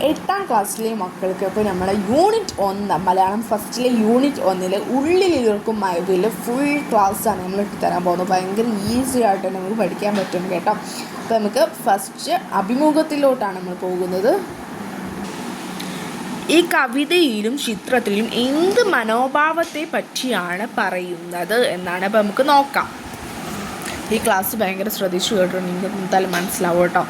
8ാം ക്ലാസ്സിലെ മക്കൾക്ക് ഇപ്പോൾ നമ്മളെ യൂണിറ്റ് 1 മലയാളം ഫസ്റ്റിലെ യൂണിറ്റ് 1 ഉള്ളിലിവർക്കും മൈവിൽ ഫുൾ ക്ലാസ്സാണ് നമ്മൾ ഇട്ടുതരാൻ പോകുന്നത്. ഭയങ്കര ഈസി ആയിട്ട് നമുക്ക് പഠിക്കാൻ പറ്റും കേട്ടോ. അപ്പോൾ നമുക്ക് ഫസ്റ്റ് അഭിമുഖത്തിലോട്ടാണ് നമ്മൾ പോകുന്നത്. ഈ കവിതയിലും ചിത്രത്തിലും എന്ത് മനോഭാവത്തെ പറ്റിയാണ് പറയുന്നത് എന്നാണ്. അപ്പോൾ നമുക്ക് നോക്കാം. ഈ ക്ലാസ് ഭയങ്കര ശ്രദ്ധിച്ചു കേട്ടോ, നിങ്ങൾക്ക് എന്തായാലും മനസ്സിലാവും കേട്ടോ.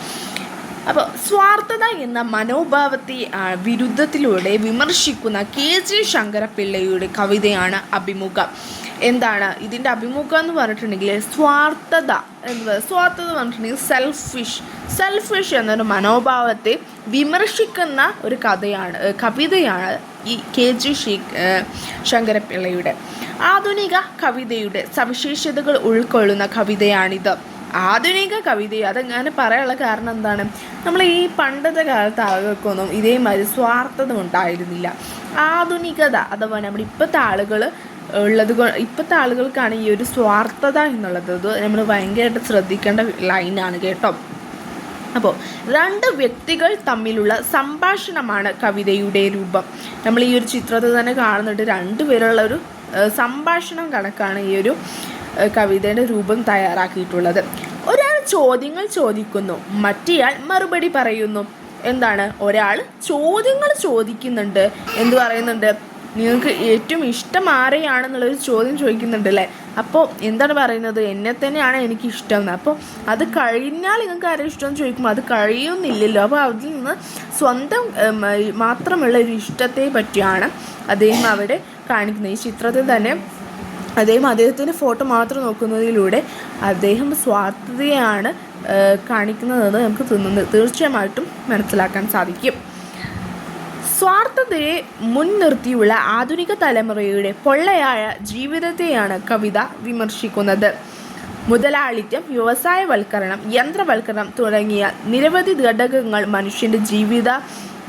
അപ്പോൾ സ്വാർത്ഥത എന്ന മനോഭാവത്തെ വിരുദ്ധത്തിലൂടെ വിമർശിക്കുന്ന KG ശങ്കരപ്പിള്ളയുടെ കവിതയാണ് അഭിമുഖം. എന്താണ് ഇതിൻ്റെ അഭിമുഖം എന്ന് പറഞ്ഞിട്ടുണ്ടെങ്കിൽ സ്വാർത്ഥത പറഞ്ഞിട്ടുണ്ടെങ്കിൽ സെൽഫിഷ് എന്നൊരു മനോഭാവത്തെ വിമർശിക്കുന്ന ഒരു കവിതയാണ് ഈ KG ശങ്കരപ്പിള്ളയുടെ. ആധുനിക കവിതയുടെ സവിശേഷതകൾ ഉൾക്കൊള്ളുന്ന കവിതയാണിത്. ആധുനിക കവിത അതങ്ങനെ പറയാനുള്ള കാരണം എന്താണ്, നമ്മൾ ഈ പണ്ടത്തെ കാലത്ത് ആളുകൾക്കൊന്നും ഇതേമാതിരി സ്വാർത്ഥത ഉണ്ടായിരുന്നില്ല. ആധുനികത അഥവാ നമ്മുടെ ഇപ്പോഴത്തെ ആളുകൾക്കാണ് ഈ ഒരു സ്വാർത്ഥത എന്നുള്ളത്. നമ്മൾ ഭയങ്കരമായിട്ട് ശ്രദ്ധിക്കേണ്ട ലൈനാണ് കേട്ടോ. അപ്പോൾ രണ്ട് വ്യക്തികൾ തമ്മിലുള്ള സംഭാഷണമാണ് കവിതയുടെ രൂപം. നമ്മൾ ഈ ഒരു ചിത്രത്തിൽ തന്നെ കാണുന്നുണ്ട്, രണ്ടുപേരുള്ള ഒരു സംഭാഷണം കണക്കാണ് ഈ ഒരു കവിതയുടെ രൂപം തയ്യാറാക്കിയിട്ടുള്ളത്. ഒരാൾ ചോദ്യങ്ങൾ ചോദിക്കുന്നു, മറ്റേയാൾ മറുപടി പറയുന്നു. എന്താണ്, ഒരാൾ ചോദ്യങ്ങൾ ചോദിക്കുന്നുണ്ട്, എന്ത് പറയുന്നുണ്ട്, നിങ്ങൾക്ക് ഏറ്റവും ഇഷ്ടം ആരെയാണെന്നുള്ളൊരു ചോദ്യം ചോദിക്കുന്നുണ്ട് അല്ലേ. അപ്പോൾ എന്താണ് പറയുന്നത്, എന്നെ തന്നെയാണ് എനിക്ക് ഇഷ്ടം എന്ന്. അപ്പോൾ അത് കഴിഞ്ഞാൽ നിങ്ങൾക്ക് ആരും ഇഷ്ടമെന്ന് ചോദിക്കുമ്പോൾ അത് കഴിയുന്നില്ലല്ലോ. അപ്പോൾ അതിൽ നിന്ന് സ്വന്തം മാത്രമുള്ള ഒരു ഇഷ്ടത്തെ പറ്റിയാണ് അദ്ദേഹം അവിടെ കാണിക്കുന്നത്. ഈ ചിത്രത്തിൽ തന്നെ അദ്ദേഹത്തിൻ്റെ ഫോട്ടോ മാത്രം നോക്കുന്നതിലൂടെ അദ്ദേഹം സ്വാർത്ഥതയാണ് കാണിക്കുന്നതെന്ന് നമുക്ക് തീർച്ചയായിട്ടും മനസ്സിലാക്കാൻ സാധിക്കും. സ്വാർത്ഥതയെ മുൻനിർത്തിയുള്ള ആധുനിക തലമുറയുടെ പൊള്ളയായ ജീവിതത്തെയാണ് കവിത വിമർശിക്കുന്നത്. മുതലാളിത്തം, വ്യവസായവൽക്കരണം, യന്ത്രവൽക്കരണം തുടങ്ങിയ നിരവധി ഘടകങ്ങൾ മനുഷ്യൻ്റെ ജീവിത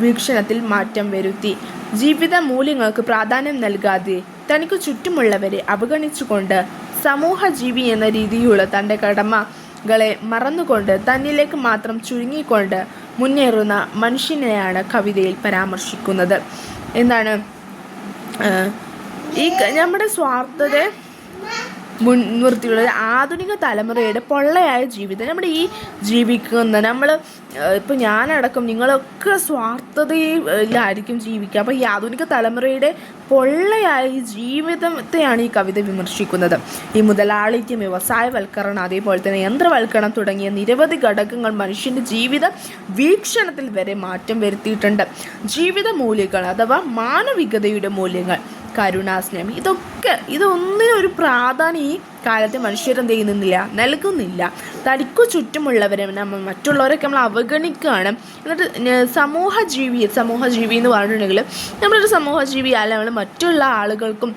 വീക്ഷണത്തിൽ മാറ്റം വരുത്തി. ജീവിത മൂല്യങ്ങൾക്ക് പ്രാധാന്യം നൽകാതെ തനിക്ക് ചുറ്റുമുള്ളവരെ അവഗണിച്ചുകൊണ്ട് സമൂഹജീവി എന്ന രീതിയിലുള്ള തൻ്റെ കടമകളെ മറന്നുകൊണ്ട് തന്നിലേക്ക് മാത്രം ചുരുങ്ങിക്കൊണ്ട് മുന്നേറുന്ന മനുഷ്യനെയാണ് കവിതയിൽ പരാമർശിക്കുന്നത്. എന്താണ് ഈ നമ്മുടെ സ്വാർത്ഥതയെ മുൻനിർത്തിയുള്ള ആധുനിക തലമുറയുടെ പൊള്ളയായ ജീവിതം. നമ്മുടെ ഈ ജീവിക്കുന്ന ഇപ്പോൾ ഞാനടക്കം നിങ്ങളൊക്കെ സ്വാർത്ഥതയിലായിരിക്കും ജീവിക്കുക. അപ്പോൾ ഈ ആധുനിക തലമുറയുടെ പൊള്ളയായ ഈ ജീവിതത്തെയാണ് ഈ കവിത വിമർശിക്കുന്നത്. ഈ മുതലാളിത്തം, വ്യവസായവൽക്കരണം, അതേപോലെ തന്നെ യന്ത്രവൽക്കരണം തുടങ്ങിയ നിരവധി ഘടകങ്ങൾ മനുഷ്യൻ്റെ ജീവിത വീക്ഷണത്തിൽ വരെ മാറ്റം വരുത്തിയിട്ടുണ്ട്. ജീവിത മൂല്യങ്ങൾ അഥവാ മാനവികതയുടെ മൂല്യങ്ങൾ, കരുണാസ്നേഹം, ഇതൊന്നിനും ഒരു പ്രാധാന്യം ഈ കാലത്തെ മനുഷ്യരെന്ത് ചെയ്യുന്നില്ല, നൽകുന്നില്ല. തനിക്കു ചുറ്റുമുള്ളവരെ മറ്റുള്ളവരൊക്കെ നമ്മൾ അവഗണിക്കുകയാണ്. എന്നിട്ട് സമൂഹജീവി എന്ന് പറഞ്ഞിട്ടുണ്ടെങ്കിൽ നമ്മളൊരു സമൂഹജീവി അല്ല, നമ്മൾ മറ്റുള്ള ആളുകൾക്കും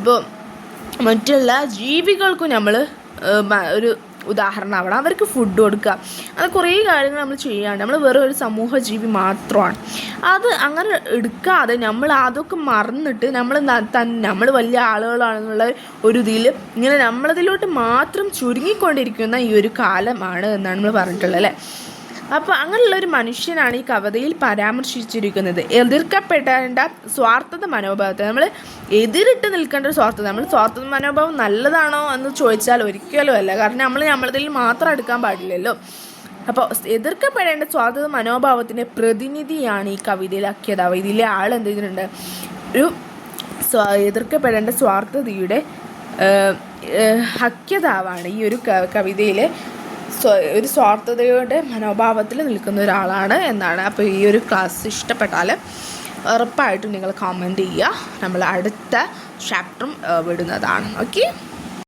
ഇപ്പോൾ മറ്റുള്ള ജീവികൾക്കും നമ്മൾ ഒരു ഉദാഹരണമാവണം. അവർക്ക് ഫുഡ് കൊടുക്കുക, അത് കുറേ കാര്യങ്ങൾ നമ്മൾ ചെയ്യുകയാണ്. നമ്മൾ വേറെ ഒരു സമൂഹജീവി മാത്രമാണ്. അത് അങ്ങനെ എടുക്കാതെ നമ്മൾ അതൊക്കെ മറന്നിട്ട് നമ്മൾ വലിയ ആളുകളാണെന്നുള്ള ഒരു ഇതിൽ ഇങ്ങനെ നമ്മളതിലോട്ട് മാത്രം ചുരുങ്ങിക്കൊണ്ടിരിക്കുന്ന ഈ ഒരു കാലമാണ് എന്നാണ് നമ്മൾ പറഞ്ഞിട്ടുള്ളത് അല്ലേ. അപ്പോൾ അങ്ങനെയുള്ളൊരു മനുഷ്യനാണ് ഈ കവിതയിൽ പരാമർശിച്ചിരിക്കുന്നത്. എതിർക്കപ്പെടേണ്ട സ്വാർത്ഥത മനോഭാവത്തെ നമ്മൾ എതിരിട്ട് നിൽക്കേണ്ട ഒരു സ്വാർത്ഥത. നമ്മൾ സ്വാർത്ഥത മനോഭാവം നല്ലതാണോ എന്ന് ചോദിച്ചാൽ ഒരിക്കലും അല്ല. കാരണം നമ്മളതിൽ മാത്രം എടുക്കാൻ പാടില്ലല്ലോ. അപ്പോൾ എതിർക്കപ്പെടേണ്ട സ്വാർത്ഥത മനോഭാവത്തിൻ്റെ പ്രതിനിധിയാണ് ഈ കവിതയിലാക്കിയതാവ്. ഇതിലെ ആൾ എന്ത് ചെയ്തിട്ടുണ്ട്, ഒരു എതിർക്കപ്പെടേണ്ട സ്വാർത്ഥതയുടെ ഹക്യതാവാണ് ഈ ഒരു കവിതയിലെ ഒരു സ്വാർത്ഥതയുടെ മനോഭാവത്തിൽ നിൽക്കുന്ന ഒരാളാണ് എന്നാണ്. അപ്പോൾ ഈ ഒരു ക്ലാസ് ഇഷ്ടപ്പെട്ടാൽ ഉറപ്പായിട്ടും നിങ്ങൾ കമൻറ്റ് ചെയ്യുക. നമ്മൾ അടുത്ത ചാപ്റ്ററും വിടുന്നതാണ്. ഓക്കെ.